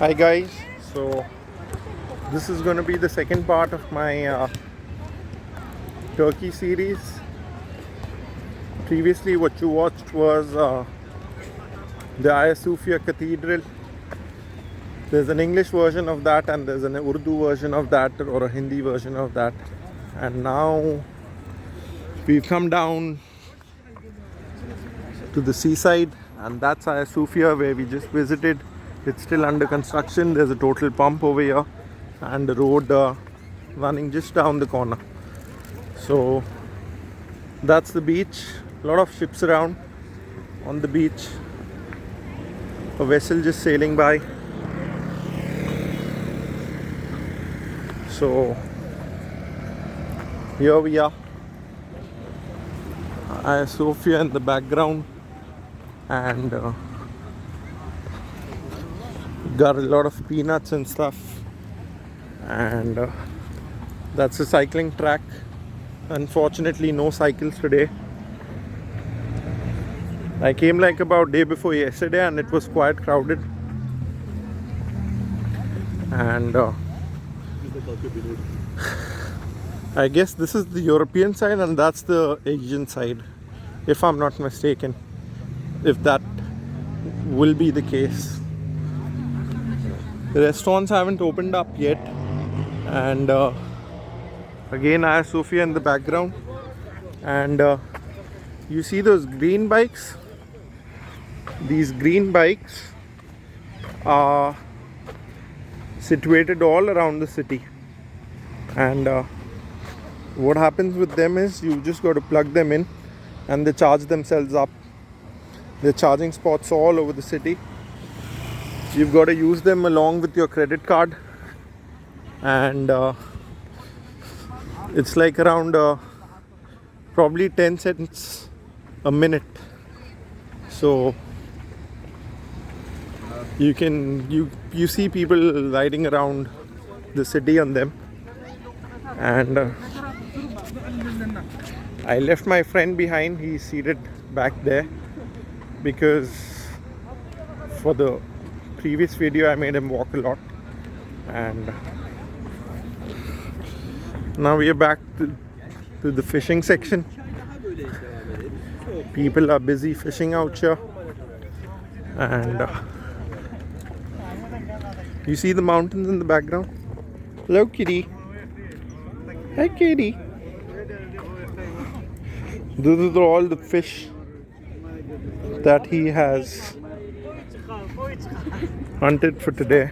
Hi guys, so this is going to be the second part of my Turkey series. Previously what you watched was the Hagia Sophia Cathedral. There's an English version of that and there's an Urdu version of that or a Hindi version of that. And now we've come down to the seaside, and that's Hagia Sophia where we just visited. It's still under construction. There's a total pump over here and a road running just down the corner. So that's the beach. A lot of ships around on the beach. A vessel just sailing by. So here we are. Hagia Sophia in the background, and got a lot of peanuts and stuff, and that's a cycling track. Unfortunately no cycles today. I came like about day before yesterday and it was quite crowded, and I guess this is the European side and that's the Asian side, if I'm not mistaken, if that will be the case. The restaurants haven't opened up yet, and again Hagia Sophia in the background, and you see those green bikes. These green bikes are situated all around the city, and what happens with them is you just got to plug them in and they charge themselves up. They're charging spots all over the city. You've got to use them along with your credit card, and it's like around probably 10 cents a minute. So you see people riding around the city on them, and I left my friend behind. He's seated back there because for the previous video I made him walk a lot, and now we are back to the fishing section. People are busy fishing out here, and you see the mountains in the background. Hello kitty. Hi kitty. Those are all the fish that he has hunted for today,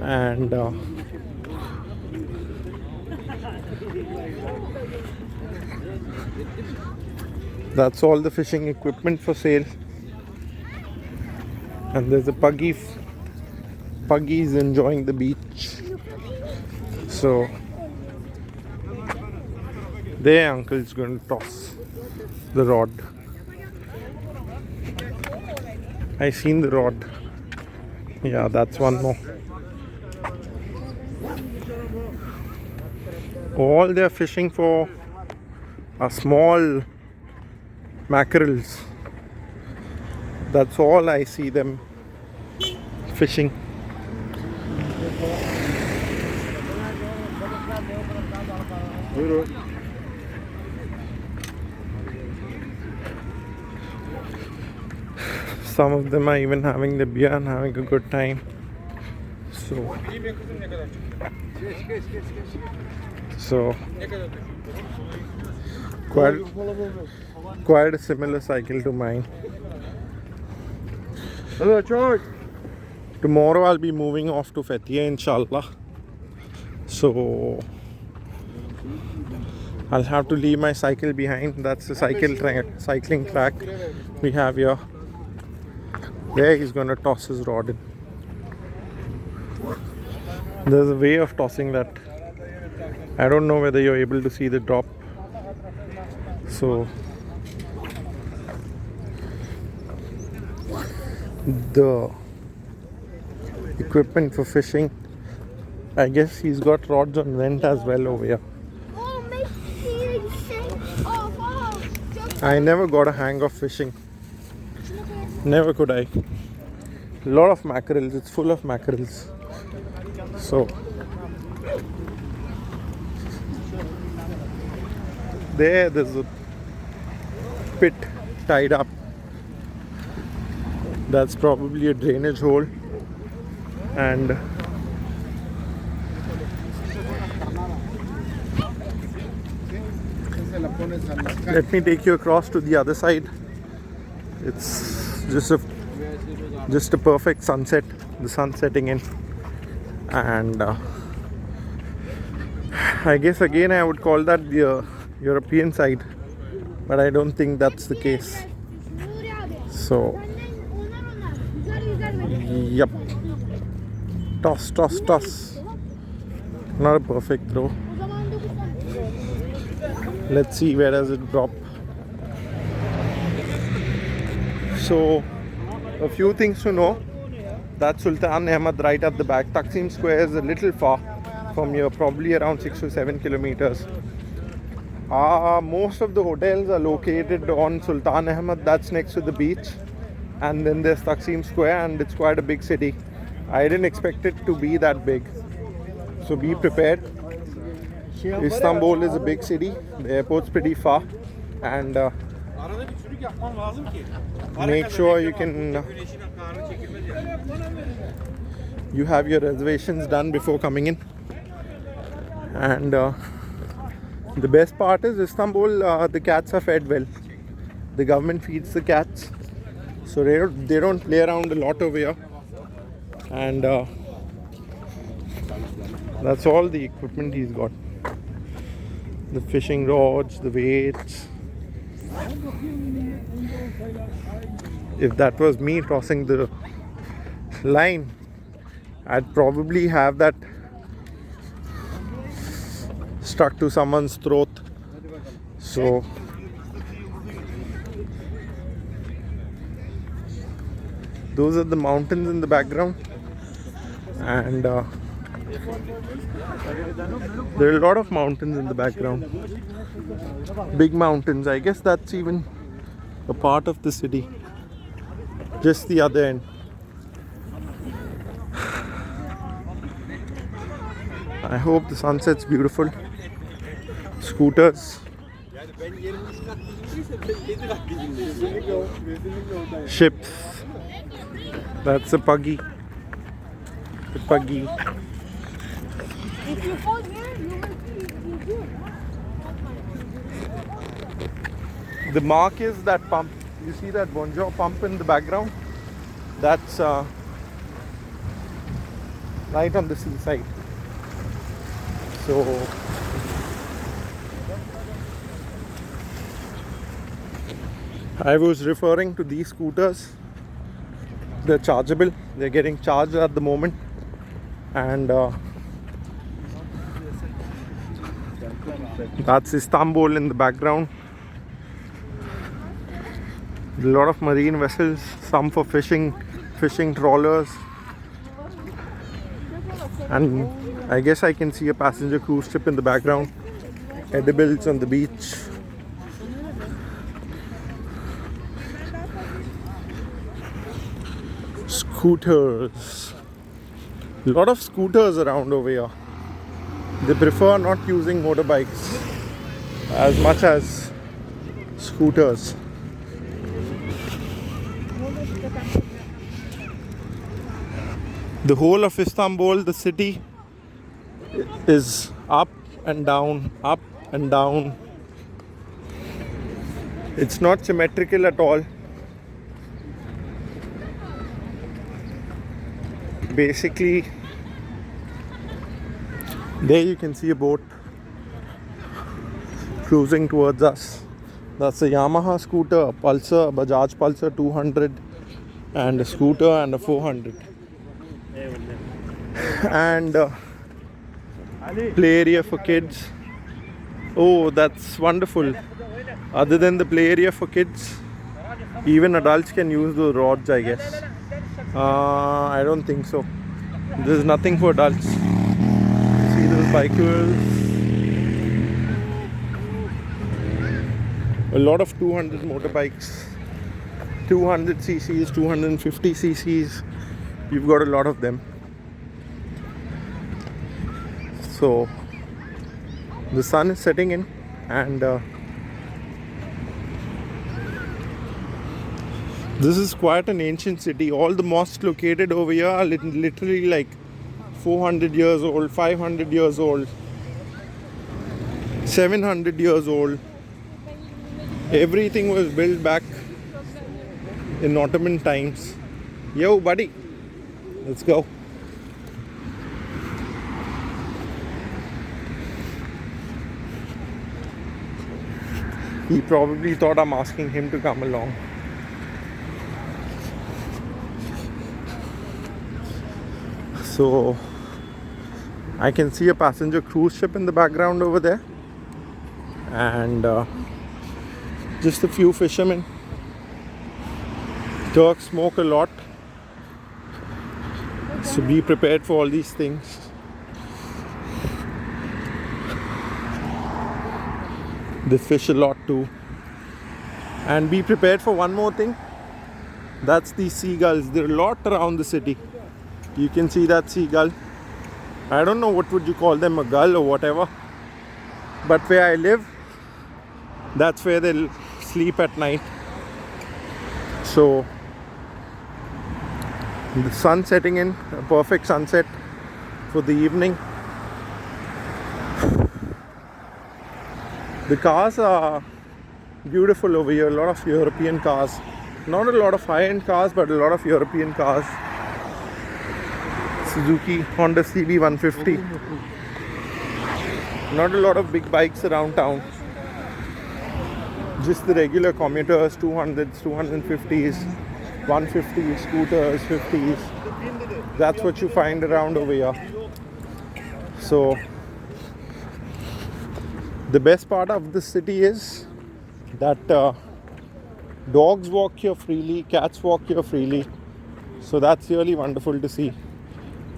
and that's all the fishing equipment for sale. And there's a puggy. Puggy's enjoying the beach. So their uncle's going to toss the rod. I seen the rod. Yeah, that's one more. All they're fishing for are small mackerels. That's all I see them fishing. Some of them are even having the beer and having a good time. So quite a similar cycle to mine. Tomorrow I'll be moving off to Fethiye, inshallah. So I'll have to leave my cycle behind. That's the cycling track we have here. There he's going to toss his rod in. There's a way of tossing that. I don't know whether you're able to see the drop. So the equipment for fishing, I guess he's got rods on rent as well over here. I never got a hang of fishing. Never could I. A lot of mackerels. It's full of mackerels. So there's a pit tied up. That's probably a drainage hole. And let me take you across to the other side. It's just a perfect sunset. The sun setting in, and I guess again I would call that the European side, but I don't think that's the case. So, yep. Toss. Not a perfect throw. Let's see where does it drop. So, a few things to know. That's Sultan Ahmad right at the back. Taksim Square is a little far from here, probably around 6 to 7 kilometers. Most of the hotels are located on Sultan Ahmad, that's next to the beach. And then there's Taksim Square, and it's quite a big city. I didn't expect it to be that big. So be prepared. Istanbul is a big city. The airport's pretty far. And make sure you have your reservations done before coming in. And the best part is Istanbul, the cats are fed well. The government feeds the cats, so they don't play around a lot over here. And that's all the equipment he's got. The fishing rods, the weights. If that was me crossing the line, I'd probably have that stuck to someone's throat. So those are the mountains in the background, and there are a lot of mountains in the background. Big mountains. I guess that's even a part of the city. Just the other end. I hope the sunset's beautiful. Scooters. Ships. That's a buggy. The buggy. If you fall here, you will see. The mark is that pump. You see that Bonjour pump in the background? That's right on the seaside. So I was referring to these scooters. They're chargeable. They're getting charged at the moment, and that's Istanbul in the background. A lot of marine vessels, some for fishing trawlers, and I guess I can see a passenger cruise ship in the background. Edibles on the beach. Scooters. A lot of scooters around over here. They prefer not using motorbikes as much as scooters. The whole of Istanbul, the city, is up and down, up and down. It's not symmetrical at all. Basically, there you can see a boat cruising towards us. That's a Yamaha scooter, a Pulsar, a Bajaj Pulsar 200, and a scooter and a 400. And play area for kids. Oh, that's wonderful. Other than the play area for kids, even adults can use those rods, I guess. I don't think so. There's nothing for adults. See those bicycles. A lot of 200 motorbikes. 200 cc's, 250 cc's. You've got a lot of them. So the sun is setting in, and this is quite an ancient city. All the mosques located over here are literally like 400 years old, 500 years old, 700 years old. Everything was built back in Ottoman times. Yo, buddy, let's go. He probably thought I'm asking him to come along. So I can see a passenger cruise ship in the background over there, and just a few fishermen. Turks smoke a lot, so be prepared for all these things. They fish a lot too. And be prepared for one more thing. That's the seagulls. There are a lot around the city. You can see that seagull. I don't know what would you call them, a gull or whatever. But where I live, that's where they'll sleep at night. So the sun setting in, a perfect sunset for the evening. The cars are beautiful over here. A lot of European cars. Not a lot of high-end cars, but a lot of European cars. Suzuki, Honda CB150. Not a lot of big bikes around town. Just the regular commuters, 200s, 250s, 150s, scooters, 50s. That's what you find around over here. So the best part of the city is that dogs walk here freely, cats walk here freely. So that's really wonderful to see.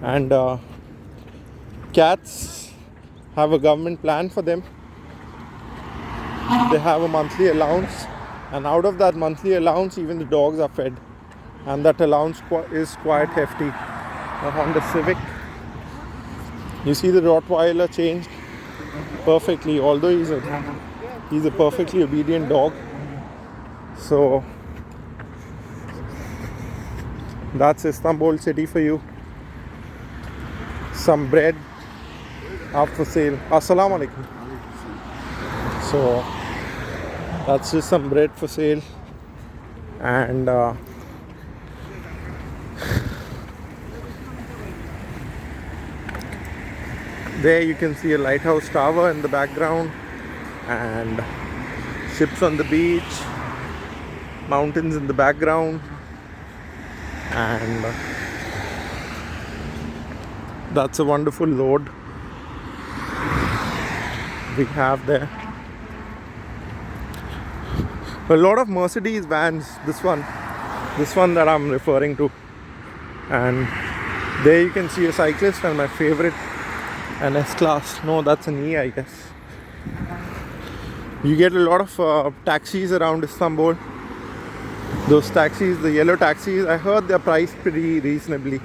And cats have a government plan for them. They have a monthly allowance, and out of that monthly allowance, even the dogs are fed. And that allowance is quite hefty. A Honda Civic. You see the Rottweiler changed perfectly, although he's a perfectly obedient dog. So that's Istanbul city for you. Some bread up for sale. Assalamu alaikum. So that's just some bread for sale, and there you can see a lighthouse tower in the background, and ships on the beach, mountains in the background, and that's a wonderful road we have there. A lot of Mercedes vans, this one that I'm referring to, and there you can see a cyclist, and my favorite, an S-Class. No, that's an E, I guess. You get a lot of taxis around Istanbul. Those taxis, the yellow taxis, I heard they're priced pretty reasonably.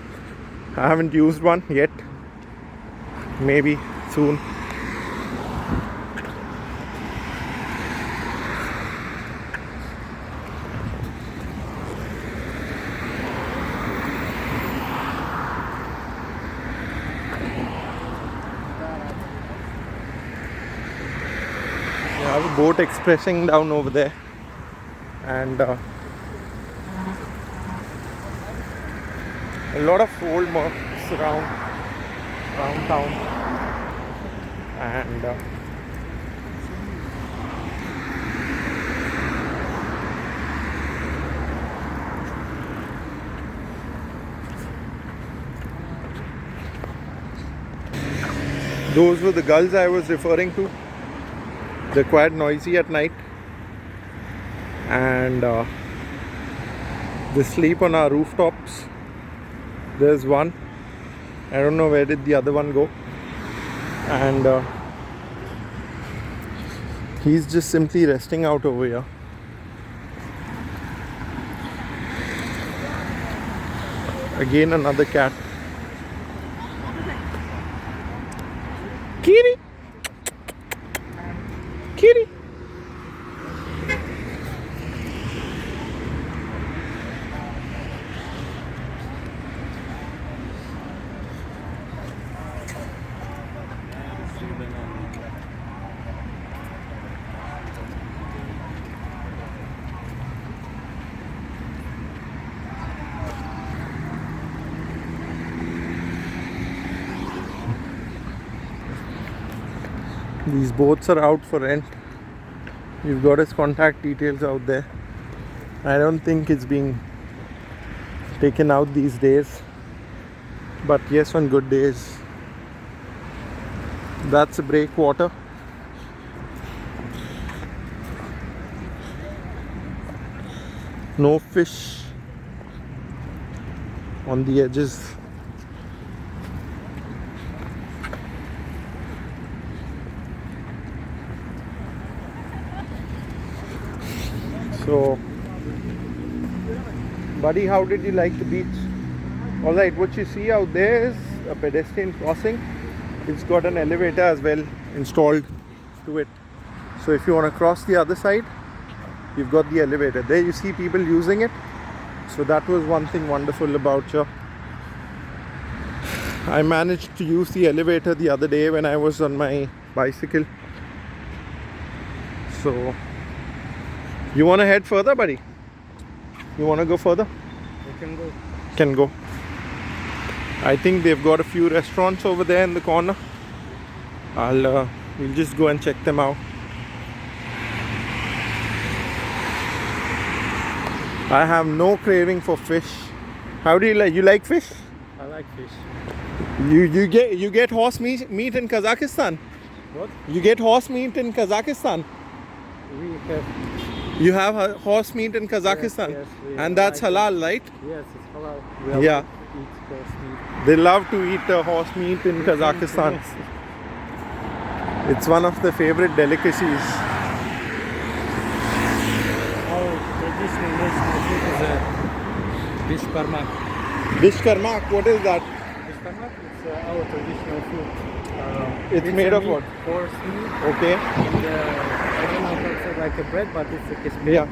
I haven't used one yet. Maybe soon. I have a boat expressing down over there, and a lot of old mosques around town, and those were the gulls I was referring to. They're quite noisy at night, and they sleep on our rooftops. There's one. I don't know where did the other one go, and he's just simply resting out over here. Again, another cat. Kitty! Kitty! These boats are out for rent. You've got his contact details out there. I don't think it's being taken out these days, but yes, on good days. That's a breakwater. No fish on the edges. So, buddy, how did you like the beach? Alright, what you see out there is a pedestrian crossing. It's got an elevator as well installed to it. So if you want to cross the other side, you've got the elevator. There you see people using it. So that was one thing wonderful about here. I managed to use the elevator the other day when I was on my bicycle. So, you want to head further, buddy? You want to go further? We can go. Can go. I think they've got a few restaurants over there in the corner. We'll just go and check them out. I have no craving for fish. How do you like? You like fish? I like fish. You get horse meat in Kazakhstan? What? You get horse meat in Kazakhstan? We have. You have horse meat in Kazakhstan? Yes, we and that's like halal, right? Yes, it's halal. We Yeah. allowed to eat horse meat. They love to eat horse meat in Kazakhstan. Yes. It's one of the favorite delicacies. Our traditional national food is a bishkarmak. Bishkarmak, what is that? Bishkarmak is our traditional food. It's made of what? Horse meat. Okay. And, I don't know how to say like a bread, but it's a kismet. Yeah.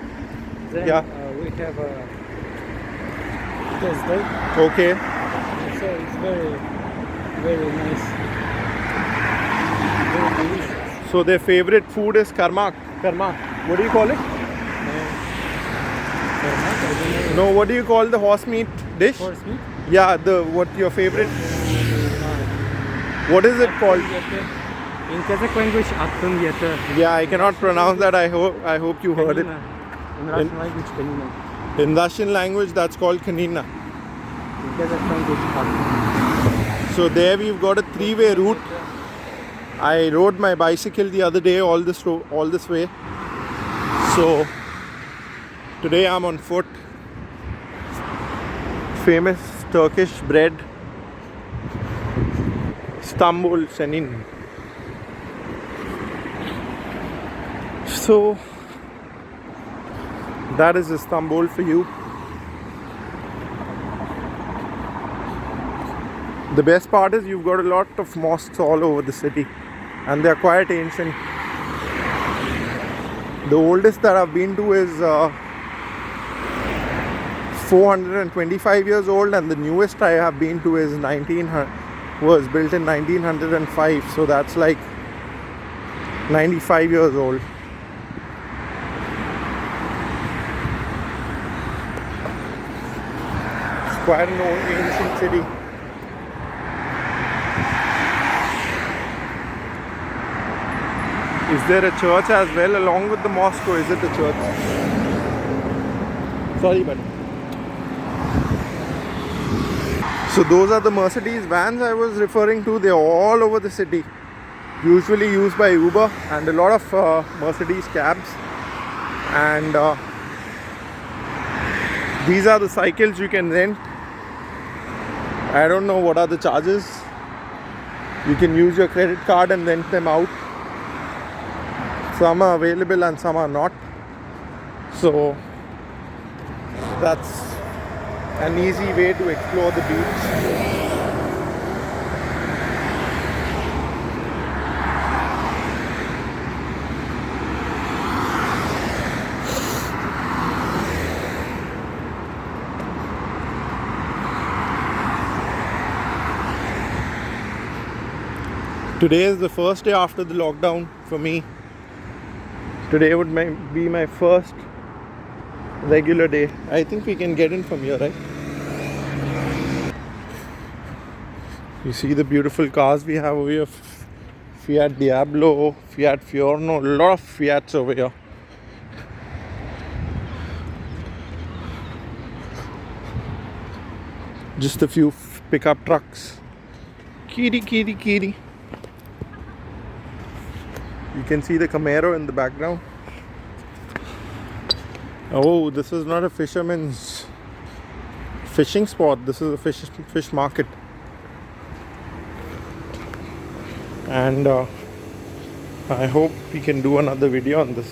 Then Yeah. We have a Thursday. Okay. So it's very, very nice. Very delicious. So their favorite food is karmak. Karmak. What do you call it? Karmak, I don't know. No, what do you call the horse meat dish? Horse meat? Yeah, what your favorite? What is it called? In Kazakh language, attın yeter. Yeah, I cannot pronounce that. I hope you heard it. In Russian language, kanina. In Russian language, that's called kanina. In Kazakh language, attın. So there we've got a three-way route. I rode my bicycle the other day all this way. So today I'm on foot. Famous Turkish bread, Istanbul Senin. So that is Istanbul for you. The best part is you've got a lot of mosques all over the city, and they're quite ancient. The oldest that I've been to is 425 years old, and the newest I have been to is was built in 1905, so that's like 95 years old. It's quite an old ancient city. Is there a church as well along with the mosque, or is it a church? Sorry, buddy. So those are the Mercedes vans I was referring to. They're all over the city. Usually used by Uber and a lot of Mercedes cabs. And these are the cycles you can rent. I don't know what are the charges. You can use your credit card and rent them out. Some are available and some are not. So that's an easy way to explore the beach. Today is the first day after the lockdown for me. Today would be my first regular day. I think we can get in from here, right? You see the beautiful cars we have over here. Fiat Diablo, Fiat Fiorno, a lot of Fiats over here. Just a few pickup trucks. Kitty, kitty, kitty. You can see the Camaro in the background. Oh, this is not a fisherman's fishing spot. This is a fish market. And I hope we can do another video on this.